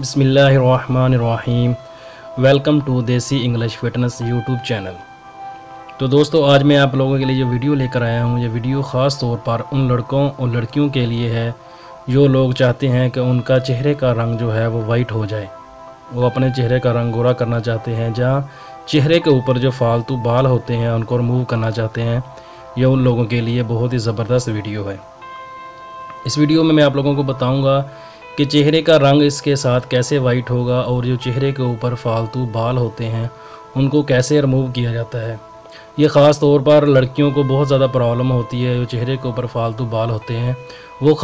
बिस्मिल्लाहिर्रहमानिर्रहीम। Welcome to देसी English fitness YouTube channel. तो दोस्तों, आज मैं आप लोगों के लिए जो वीडियो लेकर आया हूँ, ये वीडियो ख़ास तौर पर उन लड़कों और लड़कियों के लिए है जो लोग चाहते हैं कि उनका चेहरे का रंग जो है वो वाइट हो जाए। वो अपने चेहरे का रंग गोरा करना चाहते हैं, जहाँ चेहरे के ऊपर जो फालतू बाल होते हैं उनको रिमूव करना चाहते हैं। ये उन लोगों के लिए बहुत ही ज़बरदस्त वीडियो है। इस वीडियो में मैं आप लोगों को बताऊंगा कि चेहरे का रंग इसके साथ कैसे वाइट होगा और जो चेहरे के ऊपर फालतू बाल होते हैं उनको कैसे रिमूव किया जाता है। ये ख़ास तौर पर लड़कियों को बहुत ज़्यादा प्रॉब्लम होती है। जो चेहरे के ऊपर फालतू बाल होते हैं वो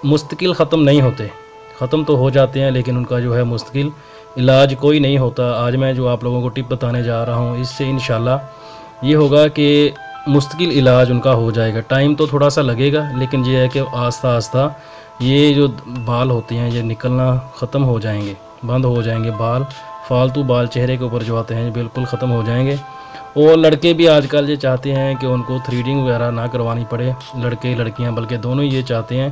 मुस्तकिल ख़त्म नहीं होते, ख़त्म तो हो जाते हैं लेकिन उनका जो है मुस्तकिल इलाज कोई नहीं होता। आज मैं जो आप लोगों को टिप बताने जा रहा हूँ, इससे इंशाल्लाह ये होगा कि मुस्तकिल इलाज उनका हो जाएगा। टाइम तो थोड़ा सा लगेगा, लेकिन ये है कि आस्ता आस्ता ये जो बाल होते हैं ये निकलना ख़त्म हो जाएंगे, बंद हो जाएंगे। बाल फालतू बाल चेहरे के ऊपर जो आते हैं बिल्कुल ख़त्म हो जाएंगे। और लड़के भी आजकल ये चाहते हैं कि उनको थ्रेडिंग वगैरह ना करवानी पड़े। लड़के लड़कियां बल्कि दोनों ये चाहते हैं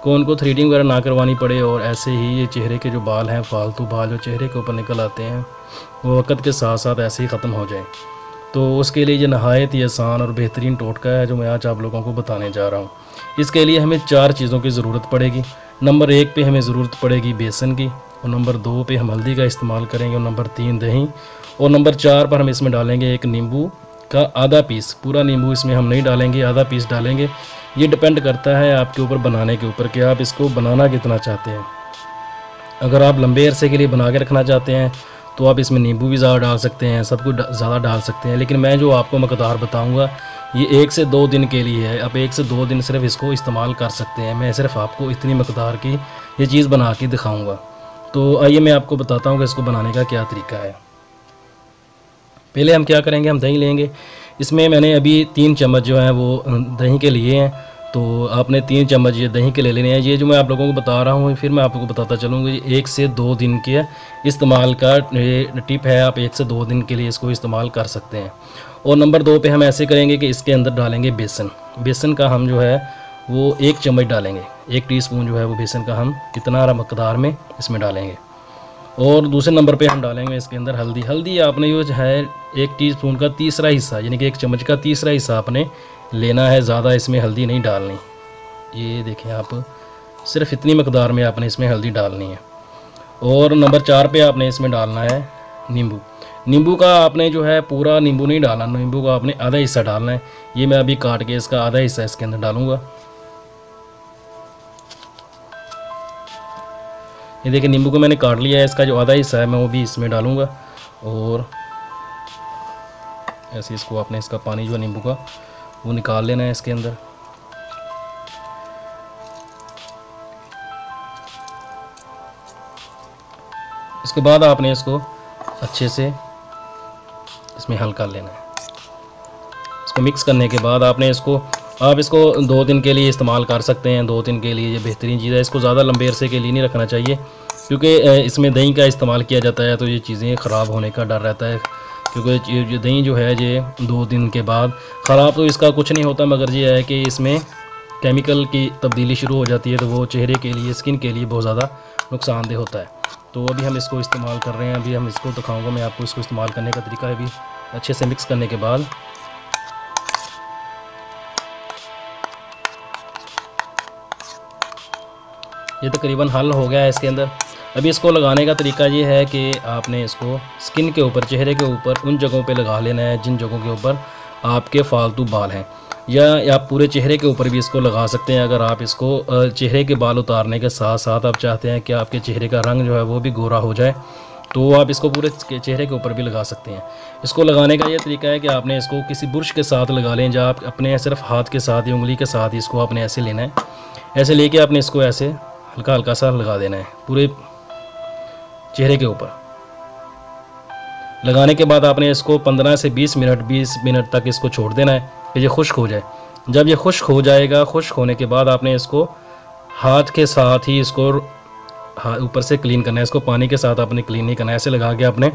कि उनको थ्रेडिंग वगैरह ना करवानी पड़े, और ऐसे ही ये चेहरे के जो बाल हैं, फालतू बाल जो चेहरे के ऊपर निकल आते हैं, वो वक्त के साथ साथ ऐसे ही ख़त्म हो जाए। तो उसके लिए ये नहायत ही आसान और बेहतरीन टोटका है जो मैं आज आप लोगों को बताने जा रहा हूँ। इसके लिए हमें 4 चीज़ों की ज़रूरत पड़ेगी। नंबर 1 पे हमें ज़रूरत पड़ेगी बेसन की, और नंबर 2 पे हम हल्दी का इस्तेमाल करेंगे, और नंबर 3 दही, और नंबर 4 पर हम इसमें डालेंगे एक नींबू का आधा पीस। पूरा नींबू इसमें हम नहीं डालेंगे, आधा पीस डालेंगे। ये डिपेंड करता है आपके ऊपर बनाने के ऊपर कि आप इसको बनाना कितना चाहते हैं। अगर आप लंबे अरसे के लिए बना के रखना चाहते हैं तो आप इसमें नींबू भी ज़्यादा डाल सकते हैं, सब कुछ ज़्यादा डाल सकते हैं। लेकिन मैं जो आपको मकदार बताऊंगा ये 1 से 2 दिन के लिए है। आप 1 से 2 दिन सिर्फ इसको इस्तेमाल कर सकते हैं। मैं सिर्फ आपको इतनी मकदार की ये चीज़ बना के दिखाऊंगा। तो आइए मैं आपको बताता हूँ कि इसको बनाने का क्या तरीका है। पहले हम क्या करेंगे, हम दही लेंगे। इसमें मैंने अभी 3 चम्मच जो है वो दही के लिए हैं, तो आपने 3 चम्मच ये दही के ले लेने हैं। ये जो मैं आप लोगों को बता रहा हूँ फिर मैं आपको बताता चलूँगा, ये 1 से 2 दिन के इस्तेमाल का ये टिप है। आप 1 से 2 दिन के लिए इसको इस्तेमाल कर सकते हैं। और नंबर 2 पे हम ऐसे करेंगे कि इसके अंदर डालेंगे बेसन। बेसन का हम जो है वो 1 चम्मच डालेंगे। 1 टीस्पून जो है वो बेसन का हम इतना मकदार में इसमें डालेंगे। और दूसरे नंबर पे हम डालेंगे इसके अंदर हल्दी। हल्दी आपने जो है 1 टीस्पून का तीसरा हिस्सा, यानी कि 1 चम्मच का तीसरा हिस्सा आपने लेना है। ज़्यादा इसमें हल्दी नहीं डालनी। ये देखें आप, सिर्फ इतनी मकदार में आपने इसमें हल्दी डालनी है। और नंबर 4 पे आपने इसमें डालना है नींबू। नींबू का आपने जो है पूरा नींबू नहीं डालना, नींबू का आपने आधा हिस्सा डालना है। ये मैं अभी काट के इसका आधा हिस्सा इसके अंदर डालूंगा। ये देखिए नींबू को मैंने काट लिया है, इसका जो आधा हिस्सा है मैं वो भी इसमें डालूंगा। और ऐसे इसको आपने इसका पानी जो है नींबू का वो निकाल लेना है इसके अंदर। इसके बाद आपने इसको अच्छे से इसमें हल कर लेना है। इसको मिक्स करने के बाद आपने आप इसको 2 दिन के लिए इस्तेमाल कर सकते हैं। 2 दिन के लिए ये बेहतरीन चीज़ है। इसको ज़्यादा लंबे अरसे के लिए नहीं रखना चाहिए, क्योंकि इसमें दही का इस्तेमाल किया जाता है तो ये चीज़ें ख़राब होने का डर रहता है। क्योंकि ये दही जो है ये 2 दिन के बाद ख़राब तो इसका कुछ नहीं होता, मगर ये है कि इसमें केमिकल की तब्दीली शुरू हो जाती है, तो वो चेहरे के लिए, स्किन के लिए बहुत ज़्यादा नुकसानदेह होता है। तो अभी हम इसको इस्तेमाल कर रहे हैं। अभी हम इसको दिखाऊंगा मैं आपको इसको इस्तेमाल करने का तरीका है। अभी अच्छे से मिक्स करने के बाद ये तकरीबन हल हो गया है इसके अंदर। अभी इसको लगाने का तरीका ये है कि आपने इसको स्किन के ऊपर, चेहरे के ऊपर उन जगहों पे लगा लेना है जिन जगहों के ऊपर आपके फालतू बाल हैं, या आप पूरे चेहरे के ऊपर भी इसको लगा सकते हैं। अगर आप इसको चेहरे के बाल उतारने के साथ साथ आप चाहते हैं कि आपके चेहरे का रंग जो है वो भी गोरा हो जाए, तो आप इसको पूरे चेहरे के ऊपर भी लगा सकते हैं। इसको लगाने का ये तरीका है कि आपने इसको किसी ब्रश के साथ लगा लें, जहाँ आप अपने सिर्फ हाथ के साथ या उंगली के साथ ही इसको आपने ऐसे लेना है। ऐसे लेके आपने इसको ऐसे हल्का हल्का सा लगा देना है पूरे चेहरे के ऊपर। लगाने के बाद आपने इसको 15 से 20 मिनट तक इसको छोड़ देना है कि ये खुश्क हो जाए। जब ये खुश्क हो जाएगा, खुश्क होने के बाद आपने इसको हाथ के साथ ही इसको ऊपर से क्लीन करना है। इसको पानी के साथ आपने क्लीन नहीं करना है, ऐसे लगा के आपने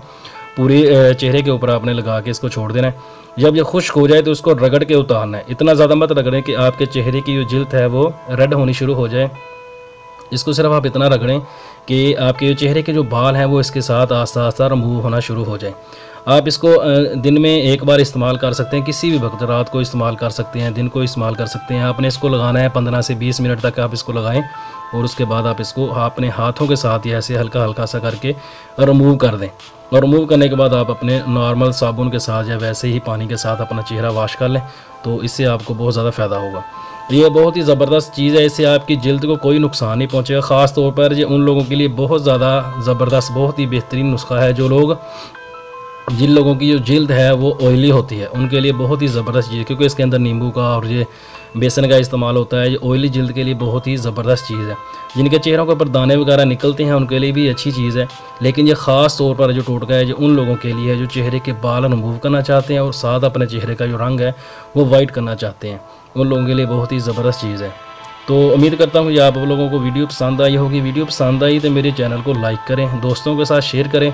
पूरी चेहरे के ऊपर आपने लगा के इसको छोड़ देना है। जब ये खुश्क हो जाए तो इसको रगड़ के उतारना है। इतना ज़्यादा मत रगड़ें कि आपके चेहरे की जो जिल्द है वो रेड होनी शुरू हो जाए। इसको सिर्फ आप इतना रगड़ें कि आपके चेहरे के जो बाल हैं वो इसके साथ आस्ता आस्ता रिमूव होना शुरू हो जाए। आप इसको दिन में एक बार इस्तेमाल कर सकते हैं, किसी भी वक्त, रात को इस्तेमाल कर सकते हैं, दिन को इस्तेमाल कर सकते हैं। आपने इसको लगाना है 15 से 20 मिनट तक आप इसको लगाएं और उसके बाद आप इसको अपने हाथों के साथ ही ऐसे हल्का हल्का सा करके रिमूव कर दें। और रिमूव करने के बाद आप अपने नॉर्मल साबुन के साथ या वैसे ही पानी के साथ अपना चेहरा वॉश कर लें, तो इससे आपको बहुत ज़्यादा फ़ायदा होगा। ये बहुत ही ज़बरदस्त चीज़ है, इससे आपकी जल्द को कोई नुकसान नहीं पहुँचेगा। ख़ास तौर पर ये उन लोगों के लिए बहुत ज़्यादा ज़बरदस्त, बहुत ही बेहतरीन नुस्खा है। जिन लोगों की जो जल्द है वो ऑयली होती है, उनके लिए बहुत ही ज़बरदस्त चीज़ है, क्योंकि इसके अंदर नींबू का और ये बेसन का इस्तेमाल होता है। ये ऑयली जल्द के लिए बहुत ही ज़बरदस्त चीज़ है। जिनके चेहरों के ऊपर दाने वगैरह निकलते हैं उनके लिए भी अच्छी चीज़ है, लेकिन ये ख़ास तौर पर जो टोटका है जो उन लोगों के लिए है जो चेहरे के बाल रिमूव करना चाहते हैं और साथ अपने चेहरे का जो रंग है वो वाइट करना चाहते हैं, उन लोगों के लिए बहुत ही ज़बरदस्त चीज़ है। तो उम्मीद करता हूँ कि आप लोगों को वीडियो पसंद आई होगी। वीडियो पसंद आई तो मेरे चैनल को लाइक करें, दोस्तों के साथ शेयर करें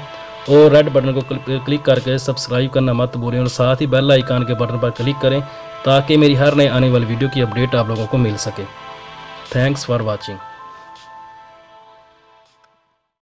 और रेड बटन को क्लिक करके सब्सक्राइब करना मत भूलें और साथ ही बेल आइकन के बटन पर क्लिक करें ताकि मेरी हर नए आने वाली वीडियो की अपडेट आप लोगों को मिल सके। Thanks for watching.